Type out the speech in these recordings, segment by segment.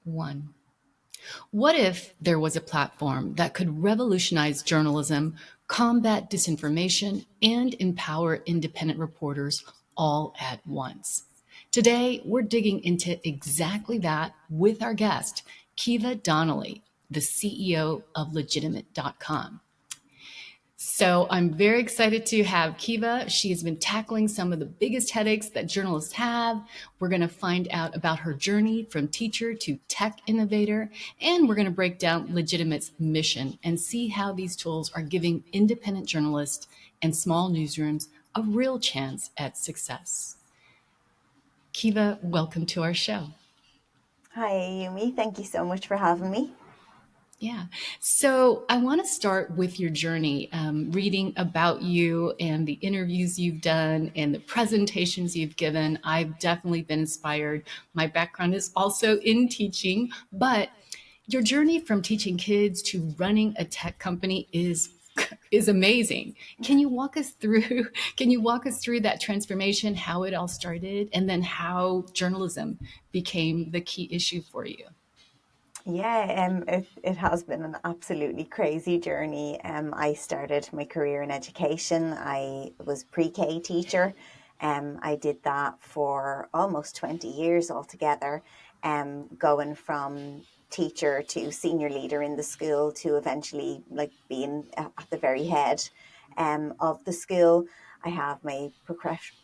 1. What if there was a platform that could revolutionize journalism, combat disinformation, and empower independent reporters all at once? Today, we're digging into exactly that with our guest, Kiva Donnelly, the CEO of legitimate.com. So I'm very excited to have Kiva. She has been tackling some of the biggest headaches that journalists have. We're going to find out about her journey from teacher to tech innovator, and we're going to break down Legitimate's mission and see how these tools are giving independent journalists and small newsrooms a real chance at success. Kiva, welcome to our show. Hi, Yumi. Thank you so much for having me. Yeah. So I want to start with your journey, reading about you and the interviews you've done and the presentations you've given. I've definitely been inspired. My background is also in teaching, but your journey from teaching kids to running a tech company is amazing. Can you walk us through that transformation, how it all started, and then how journalism became the key issue for you? It has been an absolutely crazy journey. I started my career in education. I was pre-K teacher. I did that for almost 20 years altogether, going from teacher to senior leader in the school to eventually like being at the very head of the school. I have my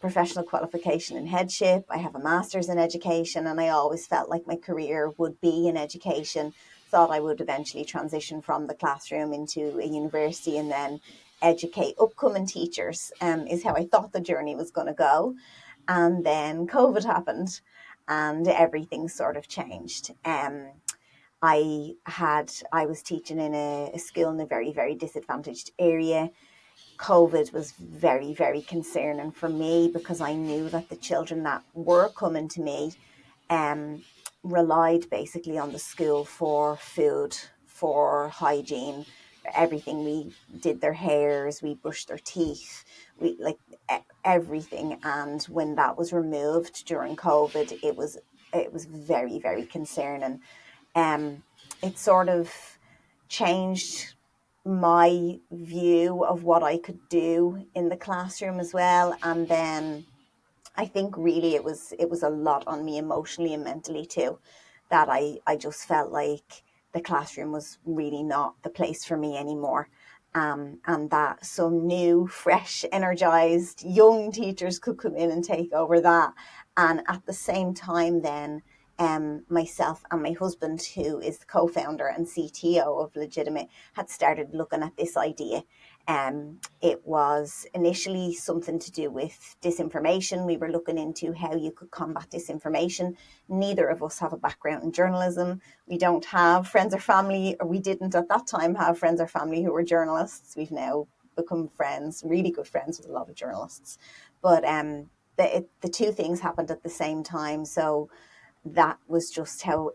professional qualification in headship. I have a master's in education, and I always felt like my career would be in education. Thought I would eventually transition from the classroom into a university and then educate upcoming teachers, is how I thought the journey was going to go. And then COVID happened and everything sort of changed. I was teaching in a school in a very, very disadvantaged area. COVID was very, very concerning for me because I knew that the children that were coming to me um, relied basically on the school for food, for hygiene, for everything. We did their hairs, we brushed their teeth, we like everything. And when that was removed during COVID, it was very, very concerning. Um, it sort of changed my view of what I could do in the classroom as well. And then I think really it was a lot on me emotionally and mentally too, that I just felt like the classroom was really not the place for me anymore. And that some new, fresh, energized young teachers could come in and take over that. And at the same time, then myself and my husband, who is the co-founder and CTO of Legitimate, had started looking at this idea. It was initially something to do with disinformation. We were looking into how you could combat disinformation. Neither of us have a background in journalism. We don't have friends or family, or we didn't at that time have friends or family who were journalists. We've now become friends, really good friends with a lot of journalists. But the two things happened at the same time. So that was just how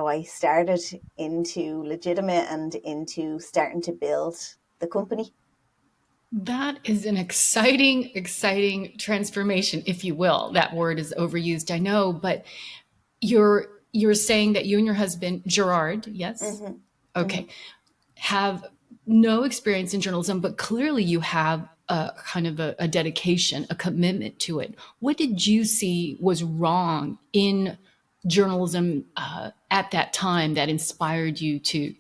I started into Legitimate and into starting to build the company. That is an exciting, exciting transformation, if you will. That word is overused, I know, but you're saying that you and your husband, Gerard, yes? Mm-hmm. Mm-hmm. Okay, have no experience in journalism, but clearly you have a kind of a dedication, a commitment to it. What did you see was wrong in journalism at that time that inspired you to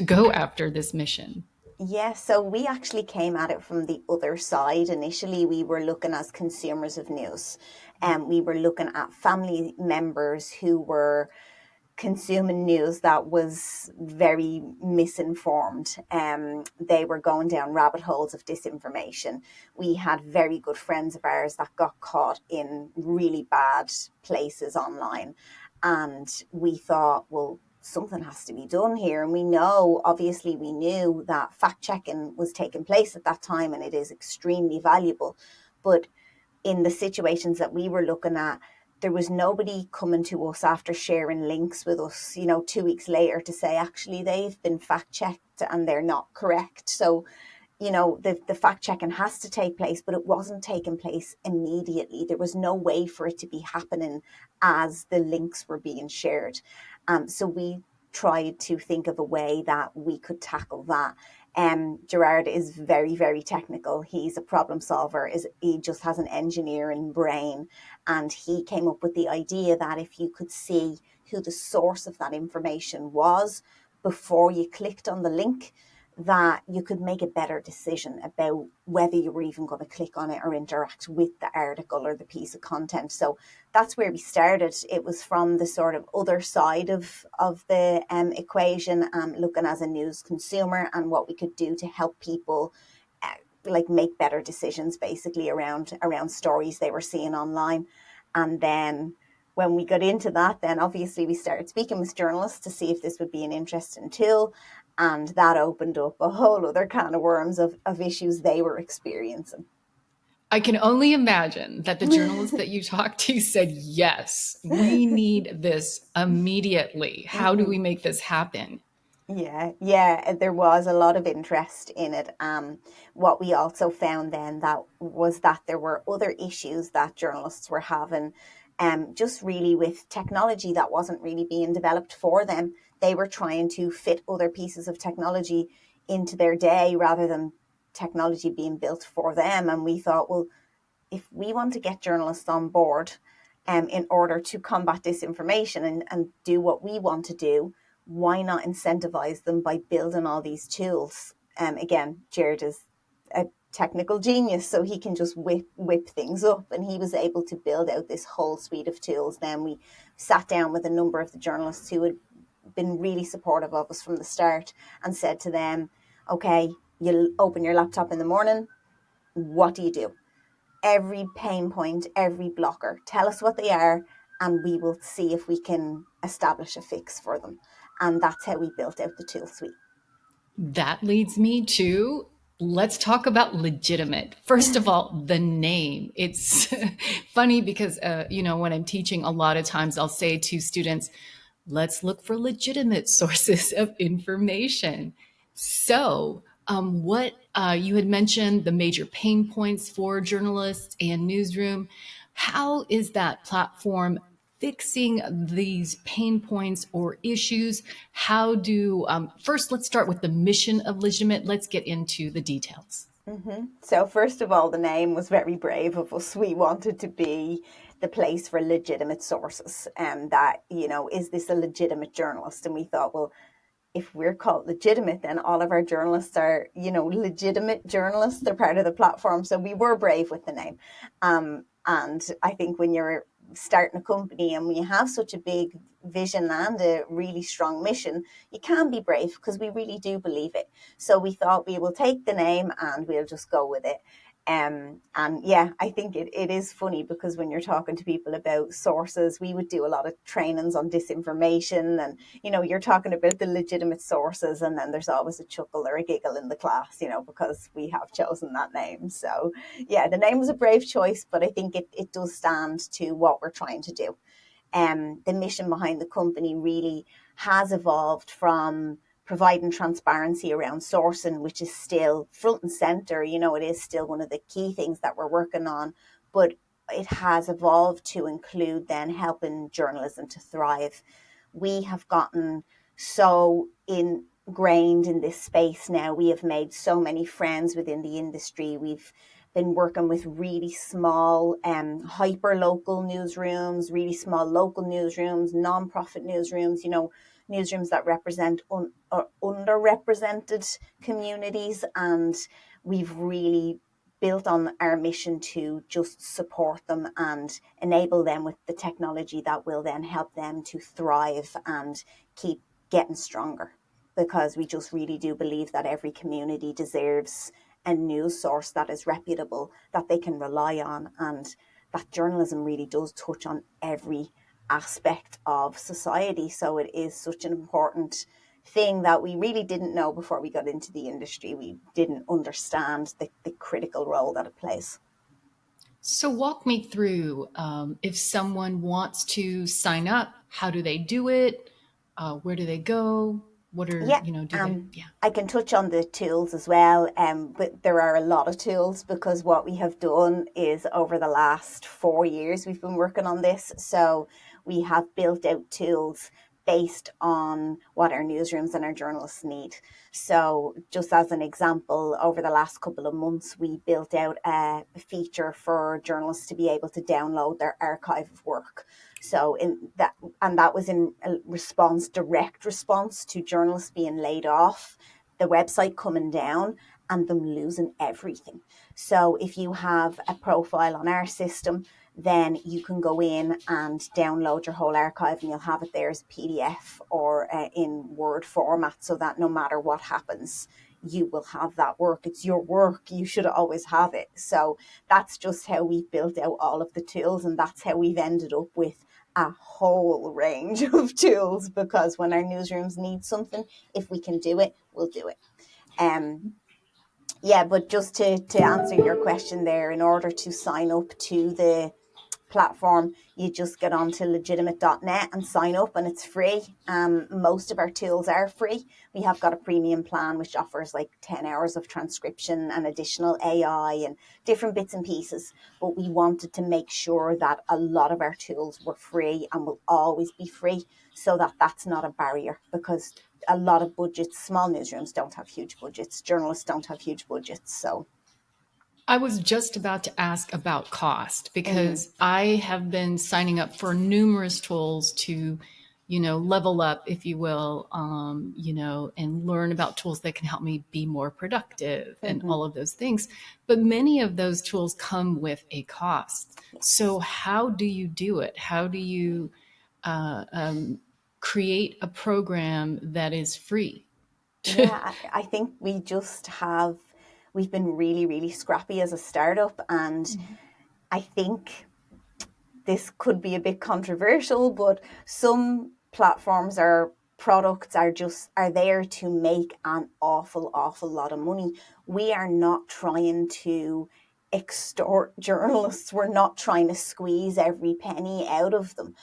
go after this mission? Yeah, so we actually came at it from the other side. Initially, we were looking as consumers of news, and we were looking at family members who were consuming news that was very misinformed. They were going down rabbit holes of disinformation. We had very good friends of ours that got caught in really bad places online. And we thought, well, something has to be done here. And we knew that fact checking was taking place at that time, and it is extremely valuable. But in the situations that we were looking at, there was nobody coming to us after sharing links with us, 2 weeks later to say, actually, they've been fact checked and they're not correct. So, the fact checking has to take place, but it wasn't taking place immediately. There was no way for it to be happening as the links were being shared. So we tried to think of a way that we could tackle that. Gerard is very, very technical. He's a problem solver. He just has an engineering brain, and he came up with the idea that if you could see who the source of that information was before you clicked on the link, that you could make a better decision about whether you were even going to click on it or interact with the article or the piece of content. So that's where we started. It was from the sort of other side of the equation, looking as a news consumer and what we could do to help people like make better decisions basically around stories they were seeing online. And then when we got into that, then obviously we started speaking with journalists to see if this would be an interesting tool. And that opened up a whole other can of worms of issues they were experiencing. I can only imagine that the journalists that you talked to said, yes, we need this immediately. How do we make this happen? Yeah, there was a lot of interest in it. What we also found then that there were other issues that journalists were having, just really with technology that wasn't really being developed for them. They were trying to fit other pieces of technology into their day rather than technology being built for them. And we thought, well, if we want to get journalists on board, in order to combat disinformation and do what we want to do, why not incentivize them by building all these tools? Again, Jared is a technical genius, so he can just whip things up, and he was able to build out this whole suite of tools. Then we sat down with a number of the journalists who had been really supportive of us from the start and said to them, okay, you'll open your laptop in the morning. What do? Every pain point, every blocker. Tell us what they are, and we will see if we can establish a fix for them. And that's how we built out the tool suite. That leads me to, let's talk about legitimate. First of all, the name. It's funny because, when I'm teaching, a lot of times I'll say to students, let's look for legitimate sources of information. So, what you had mentioned, the major pain points for journalists and newsroom. How is that platform fixing these pain points or issues? How do, first, let's start with the mission of legitimate. Let's get into the details. So, first of all, the name was very brave of us. We wanted to be the place for legitimate sources, and that, is this a legitimate journalist? And we thought, well, if we're called legitimate, then all of our journalists are, legitimate journalists. They're part of the platform. So we were brave with the name. And I think when you're starting a company and when you have such a big vision and a really strong mission, you can be brave because we really do believe it. So we thought we will take the name and we'll just go with it. And yeah, I think it is funny because when you're talking to people about sources, we would do a lot of trainings on disinformation, and you're talking about the legitimate sources, and then there's always a chuckle or a giggle in the class, because we have chosen that name. So yeah, the name was a brave choice, but I think it does stand to what we're trying to do. The mission behind the company really has evolved from providing transparency around sourcing, which is still front and center. It is still one of the key things that we're working on, but it has evolved to include then helping journalism to thrive. We have gotten so ingrained in this space now. We have made so many friends within the industry. We've been working with really small, hyper local newsrooms, really small local newsrooms, non-profit newsrooms, newsrooms that represent underrepresented communities. And we've really built on our mission to just support them and enable them with the technology that will then help them to thrive and keep getting stronger, because we just really do believe that every community deserves a news source that is reputable, that they can rely on, and that journalism really does touch on every aspect of society. So it is such an important thing that we really didn't know before we got into the industry. We didn't understand the critical role that it plays. So, walk me through, if someone wants to sign up, how do they do it? Where do they go? What are, Yeah, do they, yeah. I can touch on the tools as well, but there are a lot of tools because what we have done is over the last 4 years we've been working on this. So we have built out tools based on what our newsrooms and our journalists need. So just as an example, over the last couple of months, we built out a feature for journalists to be able to download their archive of work. So in that, and that was in a response, direct response to journalists being laid off, the website coming down, and them losing everything. So if you have a profile on our system, then you can go in and download your whole archive, and you'll have it there as a PDF or in Word format, so that no matter what happens, you will have that work. It's your work. You should always have it. So that's just how we've built out all of the tools, and that's how we've ended up with a whole range of tools, because when our newsrooms need something, if we can do it, we'll do it. Um, yeah, but just to answer your question there, in order to sign up to the platform, you just get onto legitimate.net and sign up, and it's free. Most of our tools are free. We have got a premium plan which offers like 10 hours of transcription and additional AI and different bits and pieces. But we wanted to make sure that a lot of our tools were free and will always be free, so that that's not a barrier, because a lot of budgets, small newsrooms don't have huge budgets, journalists don't have huge budgets. So, I was just about to ask about cost mm-hmm. because I have been signing up for numerous tools to, level up, if you will, and learn about tools that can help me be more productive and Mm-hmm. all of those things. But many of those tools come with a cost. So, Yes. how do you do it? How do you create a program that is free? Yeah, I think we've been really, really scrappy as a startup. And I think this could be a bit controversial, but some platforms or products are there to make an awful lot of money. We are not trying to extort journalists. We're not trying to squeeze every penny out of them.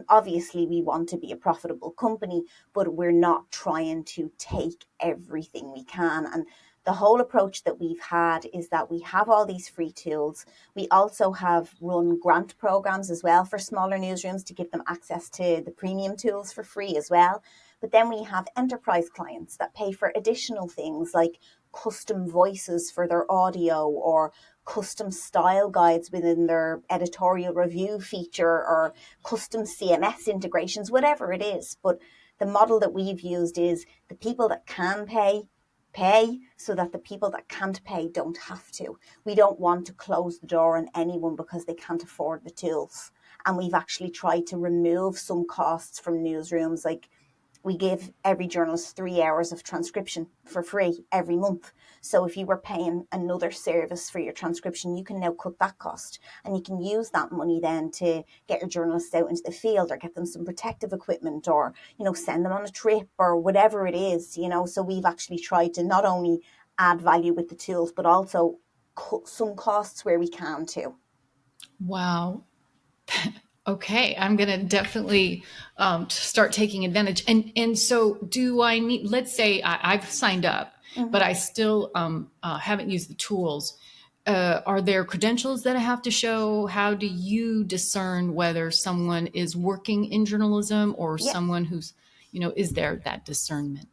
Obviously we want to be a profitable company, but we're not trying to take everything we can. And the whole approach that we've had is that we have all these free tools. We also have run grant programs as well for smaller newsrooms to give them access to the premium tools for free as well. But then we have enterprise clients that pay for additional things like custom voices for their audio, or custom style guides within their editorial review feature, or custom CMS integrations, whatever it is. But the model that we've used is the people that can pay, so that the people that can't pay don't have to. We don't want to close the door on anyone because they can't afford the tools. And we've actually tried to remove some costs from newsrooms. Like, we give every journalist 3 hours of transcription for free every month. So if you were paying another service for your transcription, you can now cut that cost, and you can use that money then to get your journalists out into the field, or get them some protective equipment, or, send them on a trip, or whatever it is. So we've actually tried to not only add value with the tools, but also cut some costs where we can too. Wow. Okay, I'm going to definitely start taking advantage. And so, do I need? Let's say I've signed up, but Mm-hmm. I still haven't used the tools. Are there credentials that I have to show? How do you discern whether someone is working in journalism or Yeah. someone who's, is there that discernment?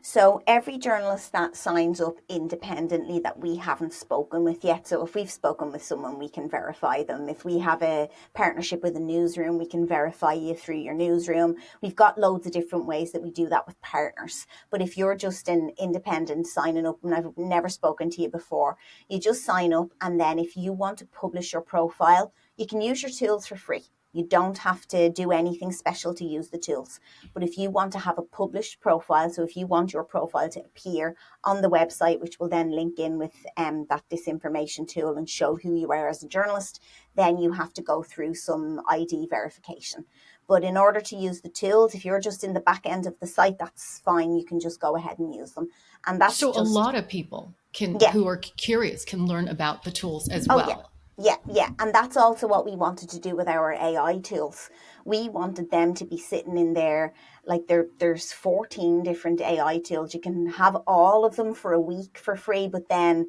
So every journalist that signs up independently that we haven't spoken with yet. So if we've spoken with someone, we can verify them. If we have a partnership with a newsroom, we can verify you through your newsroom. We've got loads of different ways that we do that with partners. But if you're just an independent signing up and I've never spoken to you before, you just sign up. And then if you want to publish your profile, you can use your tools for free. You don't have to do anything special to use the tools. But if you want to have a published profile, so if you want your profile to appear on the website, which will then link in with that disinformation tool and show who you are as a journalist, then you have to go through some ID verification. But in order to use the tools, if you're just in the back end of the site, that's fine. You can just go ahead and use them. And that's So, a just, lot of people yeah. who are curious can learn about the tools as Oh, yeah. well. Yeah, yeah. And that's also what we wanted to do with our AI tools. We wanted them to be sitting in there, like there's 14 different AI tools. You can have all of them for a week for free, but then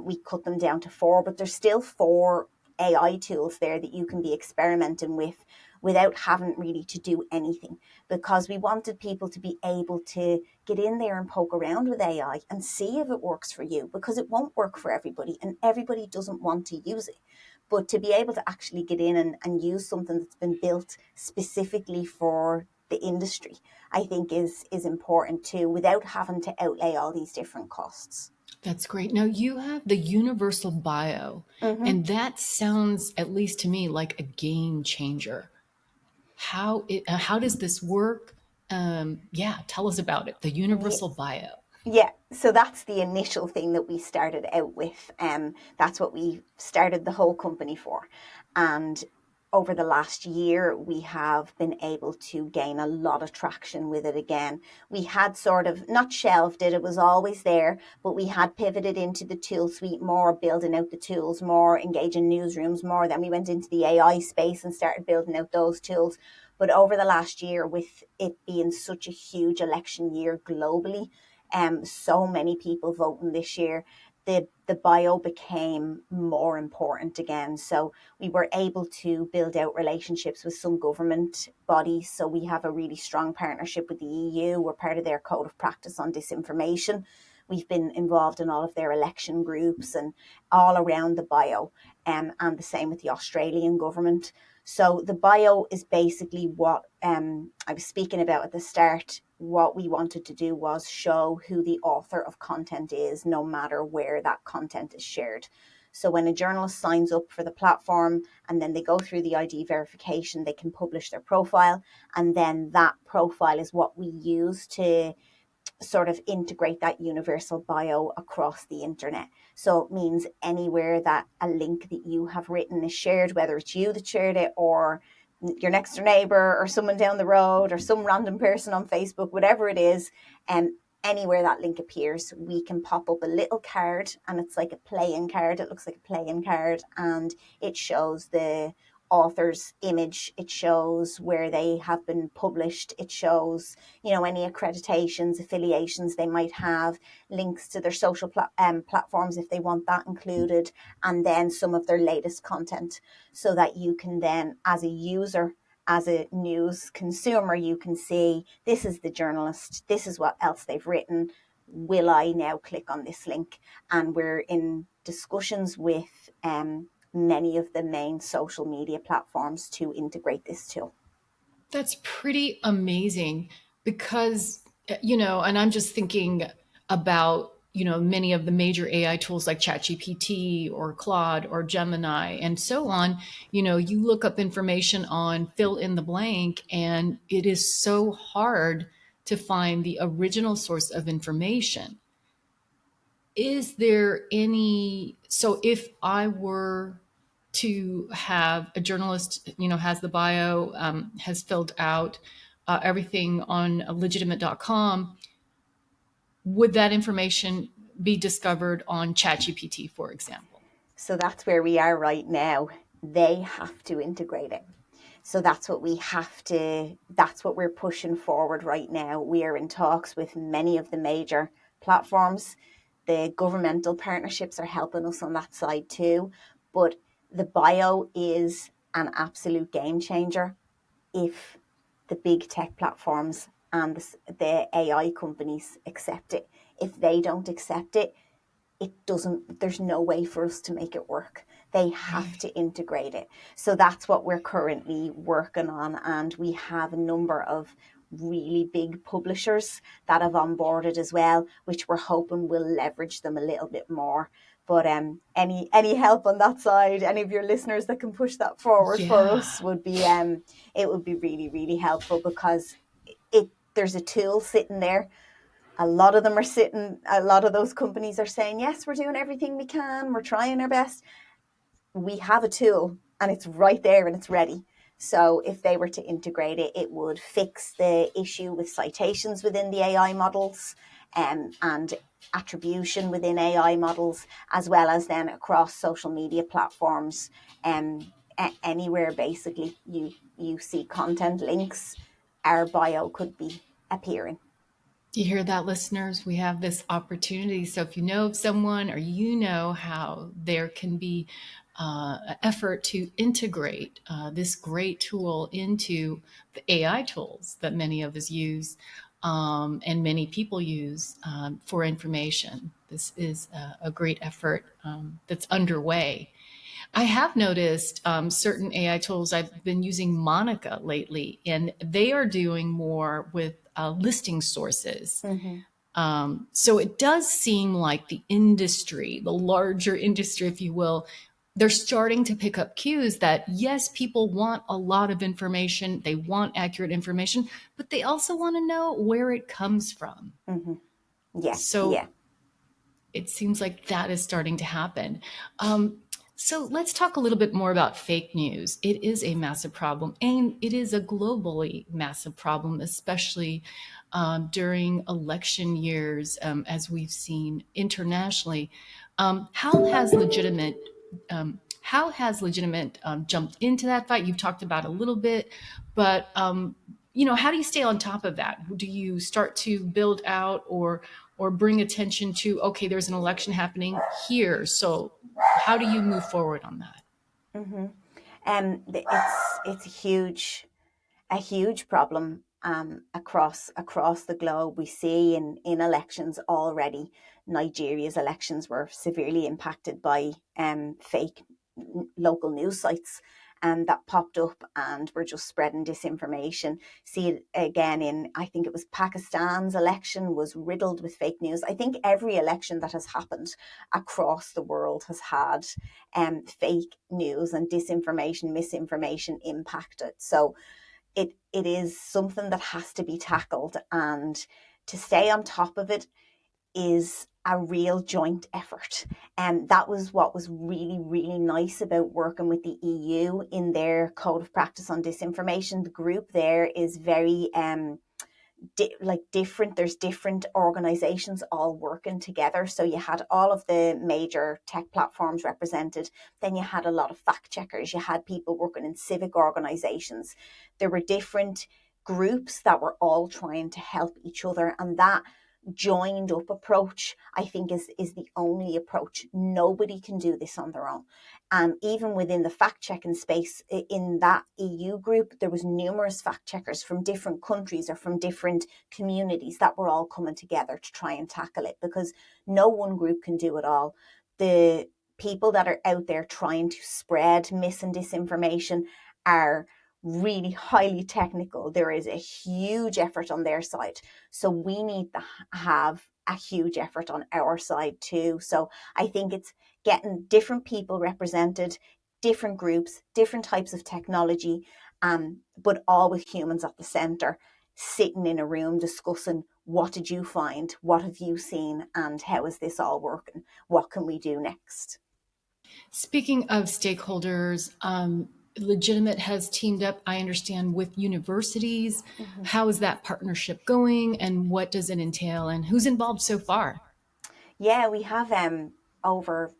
we cut them down to 4, but there's still 4 AI tools there that you can be experimenting with without having really to do anything, because we wanted people to be able to get in there and poke around with AI and see if it works for you, because it won't work for everybody and everybody doesn't want to use it. But to be able to actually get in and use something that's been built specifically for the industry, I think is important too, without having to outlay all these different costs. That's great. Now you have the universal bio, Mm-hmm. and that sounds, at least to me, like a game changer. How does this work? Yeah, tell us about it. The Yeah. universal bio. Yeah, so that's the initial thing that we started out with. That's what we started the whole company for. And over the last year, we have been able to gain a lot of traction with it again. We had sort of not shelved it, it was always there, but we had pivoted into the tool suite more, building out the tools more, engaging newsrooms more. Then we went into the AI space and started building out those tools. But over the last year, with it being such a huge election year globally, so many people voting this year, the bio became more important again. So we were able to build out relationships with some government bodies. So we have a really strong partnership with the EU. We're part of their code of practice on disinformation. We've been involved in all of their election groups and all around the bio, and the same with the Australian government. So the bio is basically what I was speaking about at the start. What we wanted to do was show who the author of content is, no matter where that content is shared. So when a journalist signs up for the platform and then they go through the ID verification, they can publish their profile. And then that profile is what we use to sort of integrate that universal bio across the internet. So it means anywhere that a link that you have written is shared, whether it's you that shared it or your next door neighbor or someone down the road or some random person on Facebook, whatever it is, anywhere that link appears, we can pop up a little card, and it's like a playing card. It looks like a playing card, and it shows the author's image, it shows where they have been published, it shows, any accreditations, affiliations they might have, links to their social platforms if they want that included, and then some of their latest content, so that you can then, as a user, as a news consumer, you can see, this is the journalist, this is what else they've written, will I now click on this link? And we're in discussions with many of the main social media platforms to integrate this tool. That's pretty amazing because, and I'm just thinking about, many of the major AI tools like ChatGPT or Claude or Gemini and so on. You look up information on fill in the blank, and it is so hard to find the original source of information. Is there any, so if I were to have a journalist, has the bio, has filled out everything on legitimate.com, would that information be discovered on ChatGPT, for example? So that's where we are right now. They have to integrate it. So that's what that's what we're pushing forward right now. We are in talks with many of the major platforms. The governmental partnerships are helping us on that side too. But the bio is an absolute game changer if the big tech platforms and the AI companies accept it. If they don't accept it, there's no way for us to make it work. They have Really? to integrate it. So that's what we're currently working on. And we have a number of really big publishers that have onboarded as well, which we're hoping will leverage them a little bit more. But any help on that side, any of your listeners that can push that forward for us Yeah. would be it would be really, really helpful, because there's a tool sitting there. A lot of those companies are saying, yes, we're doing everything we can, we're trying our best. We have a tool and it's right there and it's ready. So if they were to integrate it, it would fix the issue with citations within the AI models, and attribution within AI models, as well as then across social media platforms. Anywhere basically you see content links, our bio could be appearing. Do you hear that, listeners? We have this opportunity. So if you know of someone or you know how there can be an effort to integrate this great tool into the AI tools that many of us use and many people use for information, this is a great effort that's underway. I have noticed certain AI tools. I've been using Monica lately, and they are doing more with listing sources. Mm-hmm. So it does seem like the industry, the larger industry, if you will, they're starting to pick up cues that yes, people want a lot of information, they want accurate information, but they also want to know where it comes from. Mm-hmm. Yeah, So yeah. it seems like that is starting to happen. So let's talk a little bit more about fake news. It is a massive problem, and it is a globally massive problem, especially during election years, as we've seen internationally. How has legitimate jumped into that fight? You've talked about a little bit, but how do you stay on top of that? Do you start to build out or bring attention to, okay, there's an election happening here, so how do you move forward on that? Mm-hmm. It's a huge problem across the globe. We see in elections already. Nigeria's elections were severely impacted by fake local news sites that popped up and were just spreading disinformation. See it again in, I think it was Pakistan's election was riddled with fake news. I think every election that has happened across the world has had fake news and disinformation, misinformation impacted. So it is something that has to be tackled, and to stay on top of it is a real joint effort. And that was what was really, really nice about working with the EU in their code of practice on disinformation. The group there is very different. There's different organizations all working together. So you had all of the major tech platforms represented. Then you had a lot of fact checkers. You had people working in civic organizations. There were different groups that were all trying to help each other, and that joined up approach, I think, is the only approach. Nobody can do this on their own. And even within the fact checking space in that EU group, there was numerous fact checkers from different countries or from different communities that were all coming together to try and tackle it, because no one group can do it all. The people that are out there trying to spread mis and disinformation are really highly technical. There is a huge effort on their side. So we need to have a huge effort on our side too. So I think it's getting different people represented, different groups, different types of technology, but all with humans at the center, sitting in a room discussing, what did you find? What have you seen? And how is this all working? What can we do next? Speaking of stakeholders, Legitimate has teamed up, I understand, with universities. Mm-hmm. How is that partnership going, and what does it entail, and who's involved so far? Yeah, we have over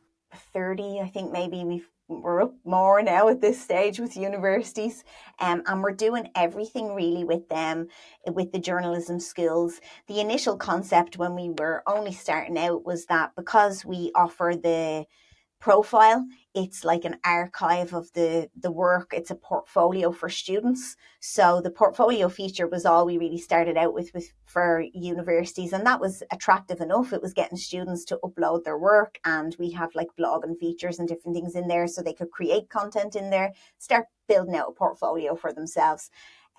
30, I think maybe we're up more now at this stage with universities, and we're doing everything really with them, with the journalism schools. The initial concept when we were only starting out was that because we offer the profile, it's like an archive of the work. It's a portfolio for students. So the portfolio feature was all we really started out with for universities, and that was attractive enough. It was getting students to upload their work, and we have like blogging features and different things in there so they could create content in there, start building out a portfolio for themselves.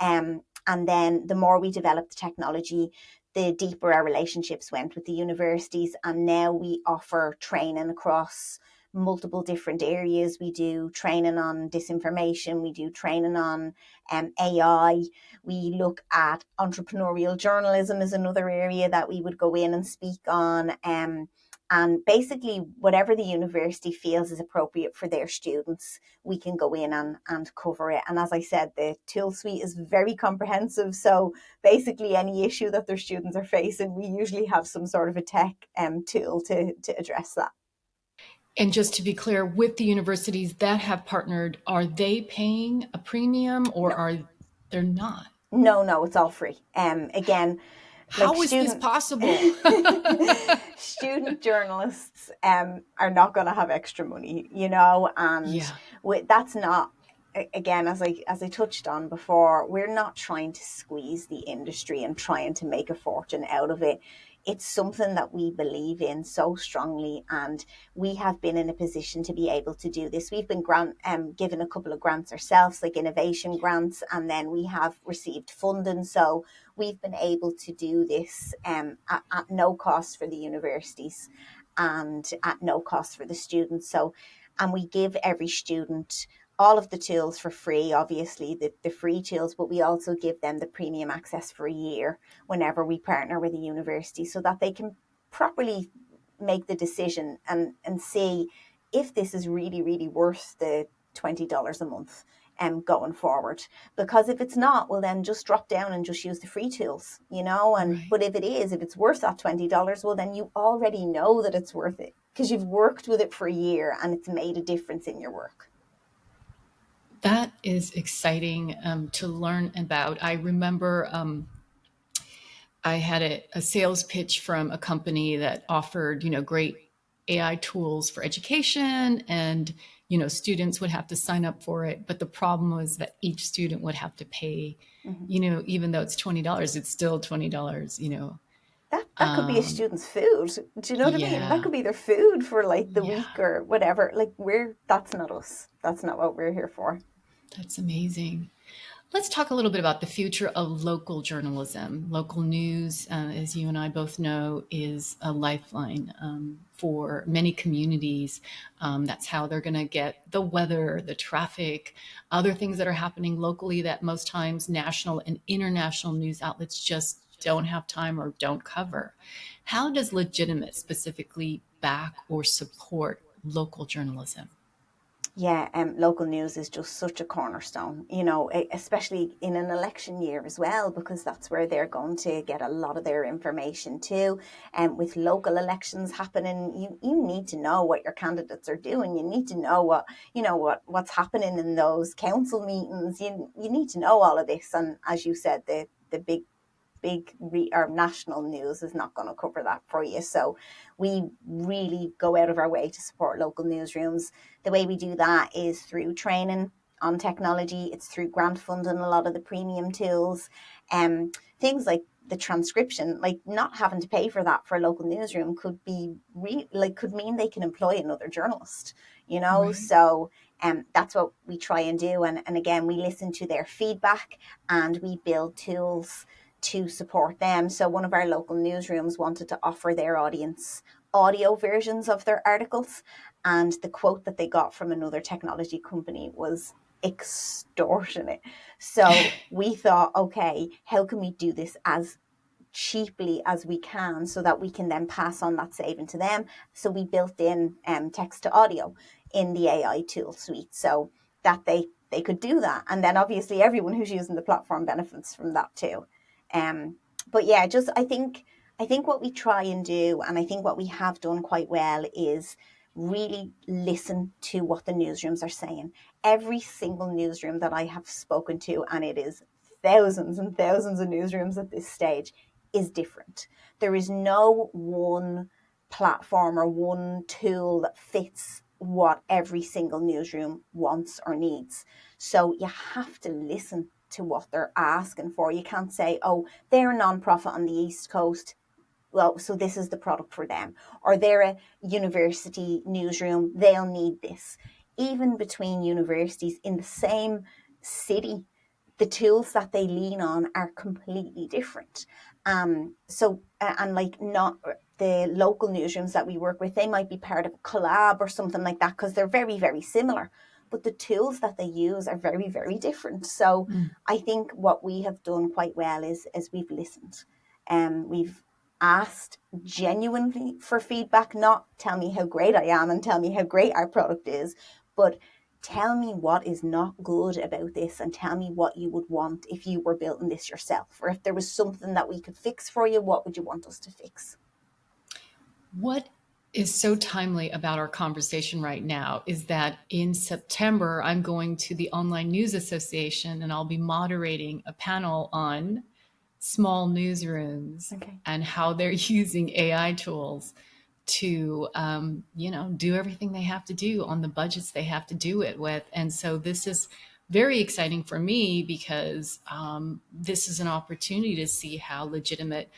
And then the more we developed the technology, the deeper our relationships went with the universities, and now we offer training across multiple different areas. We do training on disinformation, we do training on AI, we look at entrepreneurial journalism is another area that we would go in and speak on, and basically whatever the university feels is appropriate for their students, we can go in and cover it. And as I said, the tool suite is very comprehensive, so basically any issue that their students are facing, we usually have some sort of a tech tool to address that. And just to be clear, with the universities that have partnered, are they paying a premium or No, are they're not? no, it's all free. Again, like How is this student possible? student journalists are not going to have extra money, you know, and Yeah, that's not, again, as I touched on before, we're not trying to squeeze the industry and trying to make a fortune out of it. It's something that we believe in so strongly, and we have been in a position to be able to do this. We've been given a couple of grants ourselves, like innovation grants, and then we have received funding. So we've been able to do this at no cost for the universities and at no cost for the students. So, and we give every student all of the tools for free, obviously the free tools, but we also give them the premium access for a year whenever we partner with a university so that they can properly make the decision and see if this is really, really worth the $20 a month going forward. Because if it's not, well then just drop down and just use the free tools, you know. And right. but if it is, if it's worth that $20, well then you already know that it's worth it because you've worked with it for a year and it's made a difference in your work. That is exciting to learn about. I remember I had a sales pitch from a company that offered, great AI tools for education, and students would have to sign up for it. But the problem was that each student would have to pay, Mm-hmm. even though it's $20, it's still $20. That could be a student's food. Do you know what I mean? That Yeah, could be their food for like the yeah, week or whatever. Like that's not us. That's not what we're here for. that's amazing. Let's talk a little bit about the future of local journalism. Local news, as you and I both know, is a lifeline for many communities. That's how they're going to get the weather, the traffic, other things that are happening locally that most times national and international news outlets just don't have time or don't cover. How does legitimate specifically back or support local journalism? Yeah, local news is just such a cornerstone, you know, especially in an election year as well, because that's where they're going to get a lot of their information too. And with local elections happening, you need to know what your candidates are doing. You need to know what's happening in those council meetings. You need to know all of this. And as you said, the big or national news is not going to cover that for you. So we really go out of our way to support local newsrooms. The way we do that is through training on technology. It's through grant funding a lot of the premium tools. Things like the transcription, like not having to pay for that for a local newsroom could be could mean they can employ another journalist, you know. Right. So that's what we try and do. And again, we listen to their feedback and we build tools to support them. So one of our local newsrooms wanted to offer their audience audio versions of their articles, and the quote that they got from another technology company was extortionate. So we thought, okay, how can we do this as cheaply as we can so that we can then pass on that saving to them? So we built in text to audio in the AI tool suite so that they could do that. And then obviously everyone who's using the platform benefits from that too. Um, but yeah, just I think what we try and do, and I think what we have done quite well, is really listen to what the newsrooms are saying. Every single newsroom that I have spoken to, and it is thousands and thousands of newsrooms at this stage, is different. There is no one platform or one tool that fits what every single newsroom wants or needs. So you have to listen to what they're asking for. You can't say, oh, they're a non-profit on the East Coast, well, so this is the product for them. Or they're a university newsroom, they'll need this. Even between universities in the same city, the tools that they lean on are completely different. And like not the local newsrooms that we work with, they might be part of a collab or something like that because they're very, very similar. But the tools that they use are very, very different. So Mm. I think what we have done quite well is we've listened. We've asked genuinely for feedback, not tell me how great I am and tell me how great our product is, but tell me what is not good about this and tell me what you would want if you were building this yourself, or if there was something that we could fix for you, what would you want us to fix? What is so timely about our conversation right now is that in September, I'm going to the Online News Association and I'll be moderating a panel on small newsrooms Okay. and how they're using AI tools to, do everything they have to do on the budgets they have to do it with. And so this is very exciting for me because this is an opportunity to see how legitimate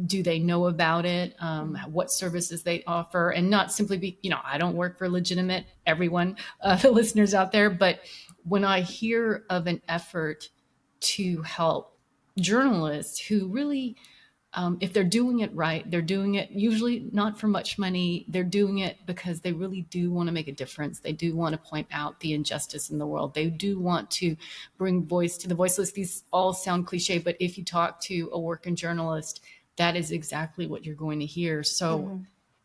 do they know about it, what services they offer, and not simply be, I don't work for legitimate, everyone, the listeners out there, but when I hear of an effort to help journalists who really, if they're doing it right, they're doing it usually not for much money. They're doing it because they really do want to make a difference. They do want to point out the injustice in the world. They do want to bring voice to the voiceless. These all sound cliche, but if you talk to a working journalist, that is exactly what you're going to hear. So Mm-hmm.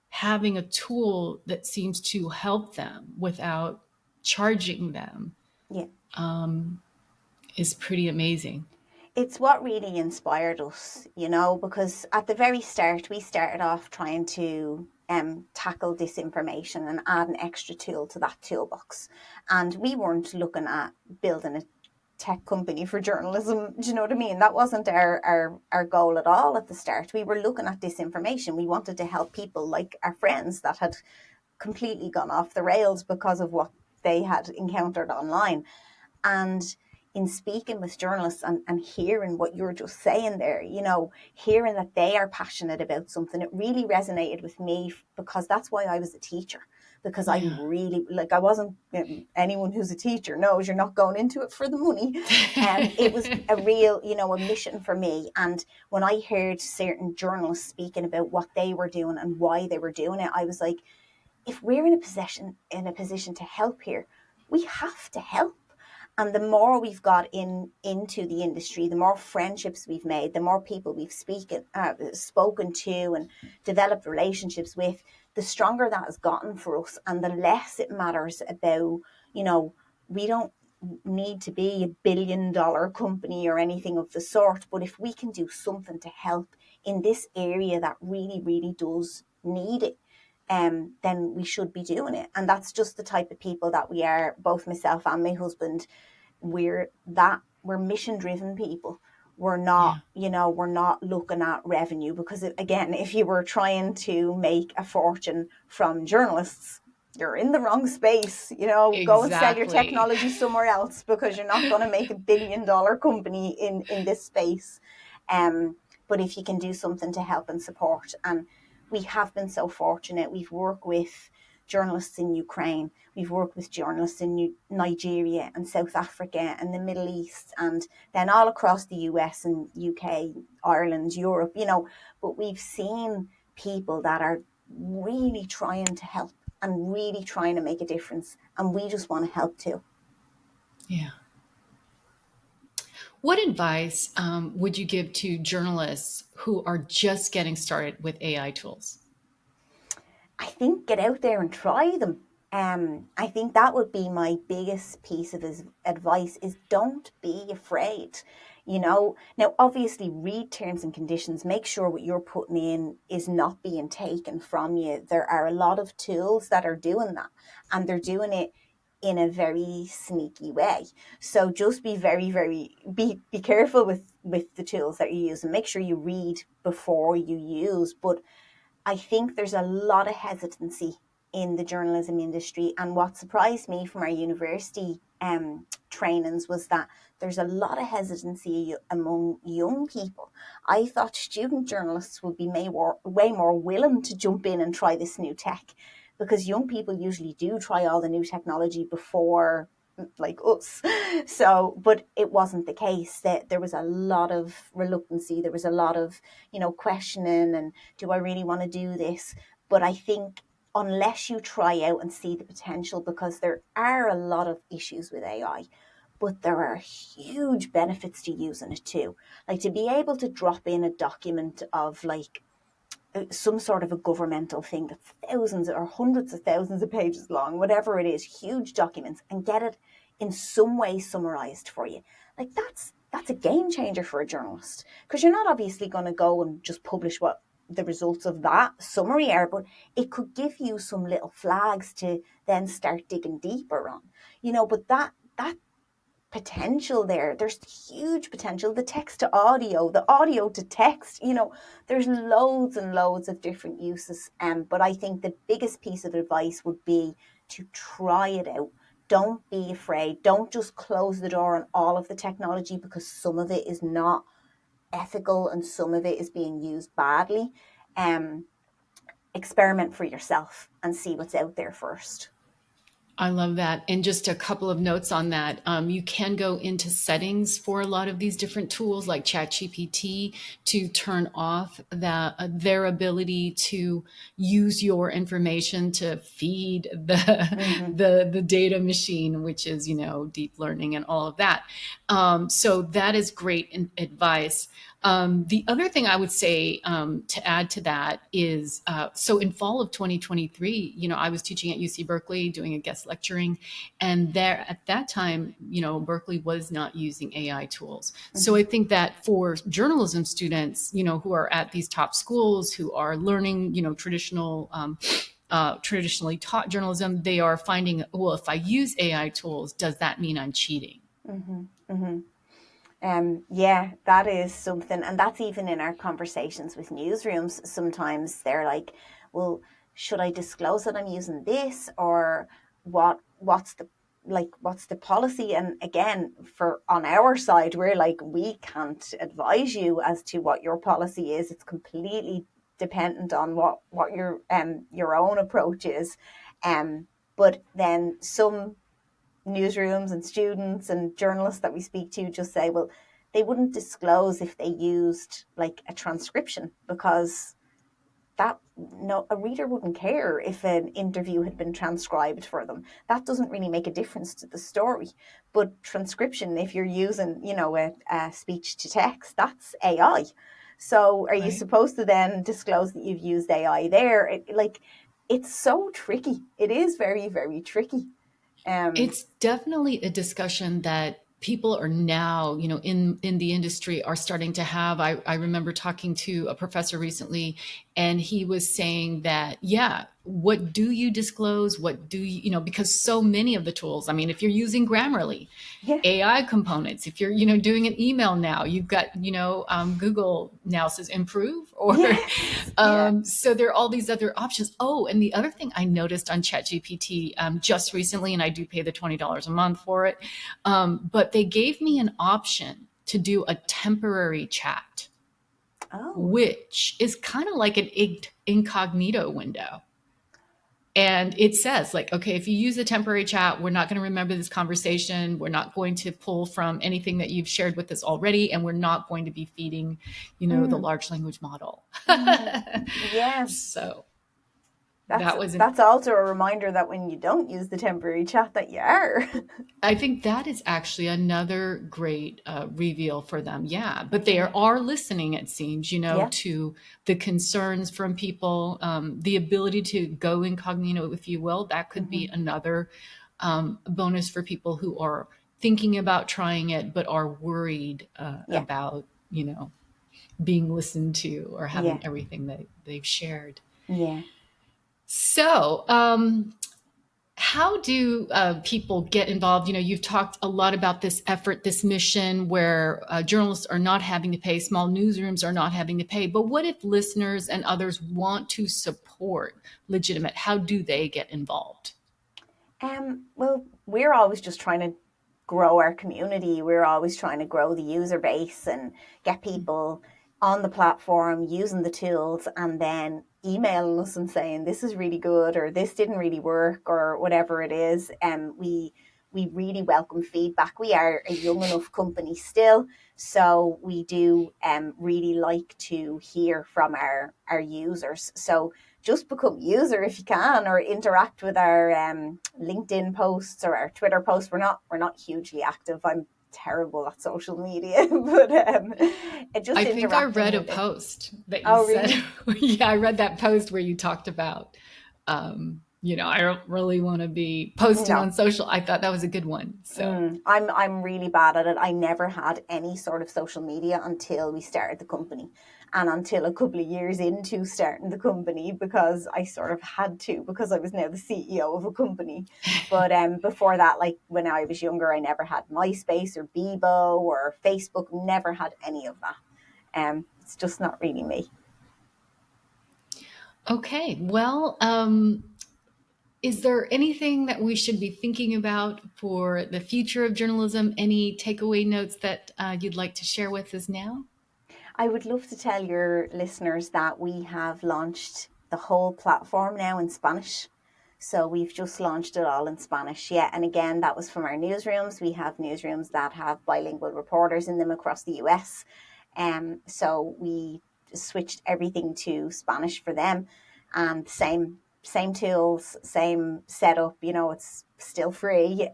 having a tool that seems to help them without charging them Yeah. is pretty amazing. It's what really inspired us, because at the very start, we started off trying to tackle disinformation and add an extra tool to that toolbox. And we weren't looking at building a tech company for journalism. Do you know what I mean? That wasn't our goal at all at the start. We were looking at disinformation. We wanted to help people like our friends that had completely gone off the rails because of what they had encountered online. And in speaking with journalists and hearing what you're just saying there, hearing that they are passionate about something, it really resonated with me because that's why I was a teacher. Because I Yeah. really, I wasn't, anyone who's a teacher knows you're not going into it for the money. And it was a real, a mission for me. And when I heard certain journalists speaking about what they were doing and why they were doing it, I was like, if we're in a position to help here, we have to help. And the more we've got into the industry, the more friendships we've made, the more people we've spoken to and developed relationships with, the stronger that has gotten for us, and the less it matters about, we don't need to be $1 billion company or anything of the sort. But if we can do something to help in this area that really, really does need it, then we should be doing it. And that's just the type of people that we are, both myself and my husband. We're mission driven people. We're not, Yeah. we're not looking at revenue, because again, if you were trying to make a fortune from journalists, you're in the wrong space. Go and sell your Exactly. technology somewhere else, because you're not going to make $1 billion company in this space. But if you can do something to help and support, and we have been so fortunate, we've worked with journalists in Ukraine, we've worked with journalists in Nigeria and South Africa and the Middle East, and then all across the US and UK, Ireland, Europe, but we've seen people that are really trying to help and really trying to make a difference, and we just want to help too. Yeah. What advice would you give to journalists who are just getting started with AI tools? I think get out there and try them. I think that would be my biggest piece of advice, is don't be afraid. Now obviously read terms and conditions, make sure what you're putting in is not being taken from you. There are a lot of tools that are doing that, and they're doing it in a very sneaky way. So just be very, very, be careful with the tools that you use, and make sure you read before you use. But I think there's a lot of hesitancy in the journalism industry. And what surprised me from our university trainings was that there's a lot of hesitancy among young people. I thought student journalists would be way more willing to jump in and try this new tech, because young people usually do try all the new technology before, like us. So, but it wasn't the case. That there was a lot of reluctancy, there was a lot of, questioning, and do I really want to do this? But I think unless you try out and see the potential, because there are a lot of issues with AI, but there are huge benefits to using it too. Like to be able to drop in a document of some sort of a governmental thing that's thousands or hundreds of thousands of pages long, whatever it is, huge documents, and get it in some way summarized for you. That's a game changer for a journalist, because you're not obviously going to go and just publish what the results of that summary are, but it could give you some little flags to then start digging deeper on, but that potential there. There's huge potential. The text to audio, the audio to text, there's loads and loads of different uses. But I think the biggest piece of advice would be to try it out. Don't be afraid. Don't just close the door on all of the technology, because some of it is not ethical and some of it is being used badly. Experiment for yourself and see what's out there first. I love that. And just a couple of notes on that. You can go into settings for a lot of these different tools like ChatGPT to turn off their ability to use your information to feed Mm-hmm. the data machine, which is, deep learning and all of that. So that is great advice. The other thing I would say to add to that is, so in fall of 2023, I was teaching at UC Berkeley doing a guest lecturing, and there at that time, Berkeley was not using AI tools. So I think that for journalism students, who are at these top schools, who are learning, traditionally taught journalism, they are finding, well, if I use AI tools, does that mean I'm cheating? Mm-hmm. Mm-hmm. Yeah, that is something, and that's even in our conversations with newsrooms. Sometimes they're like, "Well, should I disclose that I'm using this, or What's the what's the policy?" And again, for on our side, we're like, we can't advise you as to what your policy is. It's completely dependent on what your own approach is. But then some newsrooms and students and journalists that we speak to just say, well, they wouldn't disclose if they used like a transcription, because that no, a reader wouldn't care if an interview had been transcribed for them. That doesn't really make a difference to the story. But transcription, if you're using, a speech to text, that's AI. So are you Right. supposed to then disclose that you've used AI there? It's so tricky. It is very, very tricky. Um, It's definitely a discussion that people are now, in the industry are starting to have. I remember talking to a professor recently, and he was saying that, yeah, what do you disclose? What do you, because so many of the tools, I mean, if you're using Grammarly, yeah. AI components, if you're, doing an email now, you've got, Google now says improve, or Yes. Yeah. so there are all these other options. Oh, and the other thing I noticed on ChatGPT just recently, and I do pay the $20 a month for it, but they gave me an option to do a temporary chat, Oh. which is kind of like an incognito window. And it says, like, okay, if you use a temporary chat, we're not going to remember this conversation. We're not going to pull from anything that you've shared with us already. And we're not going to be feeding, the Mm, large language model. mm, yeah. So That's that was an that's also a reminder that when you don't use the temporary chat, that you are. I think that is actually another great reveal for them. Yeah, but they Mm, are listening, it seems, yeah. to the concerns from people, the ability to go incognito, if you will. That could be Hmm. another bonus for people who are thinking about trying it, but are worried Yeah. about, being listened to or Yeah. having everything that they've shared. Yeah. So, how do people get involved? You've talked a lot about this effort, this mission where journalists are not having to pay, small newsrooms are not having to pay. But what if listeners and others want to support legitimate? How do they get involved? Well, we're always just trying to grow our community. We're always trying to grow the user base and get people on the platform using the tools, and then emailing us and saying this is really good or this didn't really work or whatever it is. We really welcome feedback. We are a young enough company still, so we do really like to hear from our users. So just become user if you can, or interact with our LinkedIn posts or our Twitter posts. We're not hugely active. I'm terrible at social media, but just I think I interacting read a with it. post that you Oh, said, really? yeah, I read that post where you talked about. I don't really want to be posting No. on social. I thought that was a good one. So, I'm really bad at it. I never had any sort of social media until we started the company, and until a couple of years into starting the company, because I sort of had to, because I was now the CEO of a company. But before that, like when I was younger, I never had MySpace or Bebo or Facebook. Never had any of that. It's just not really me. okay. Well, is there anything that we should be thinking about for the future of journalism? Any takeaway notes that you'd like to share with us now? I would love to tell your listeners that we have launched the whole platform now in Spanish. So we've just launched it all in Spanish. Yeah. And again, that was from our newsrooms. We have newsrooms that have bilingual reporters in them across the US. So we switched everything to Spanish for them, and same tools, same setup. It's still free,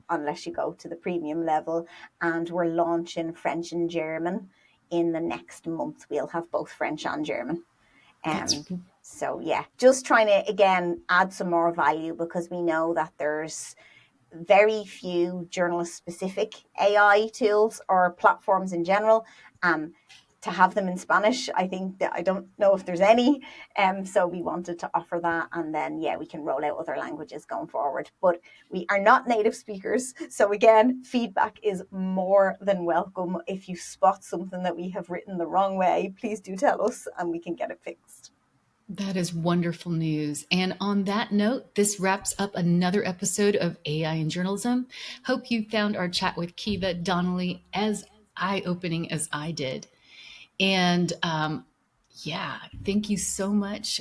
unless you go to the premium level. And we're launching French and German in the next month. We'll have both French and German. That's So yeah, just trying to again add some more value, because we know that there's very few journalist specific AI tools or platforms in general. To have them in Spanish, I think that I don't know if there's any. So we wanted to offer that, and then yeah, we can roll out other languages going forward. But we are not native speakers, so again, feedback is more than welcome. If you spot something that we have written the wrong way, please do tell us, and we can get it fixed. That is wonderful news. And on that note, this wraps up another episode of AI in Journalism. Hope you found our chat with Kiva Donnelly as eye opening as I did. And yeah, thank you so much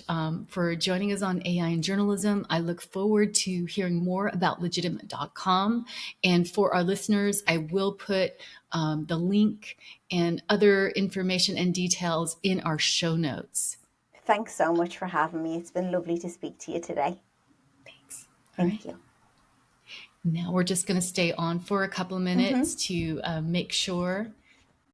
for joining us on AI in Journalism. I look forward to hearing more about legitimate.com. And for our listeners, I will put the link and other information and details in our show notes. Thanks so much for having me. It's been lovely to speak to you today. Thanks. All right. Thank you. Now we're just going to stay on for a couple of minutes to make sure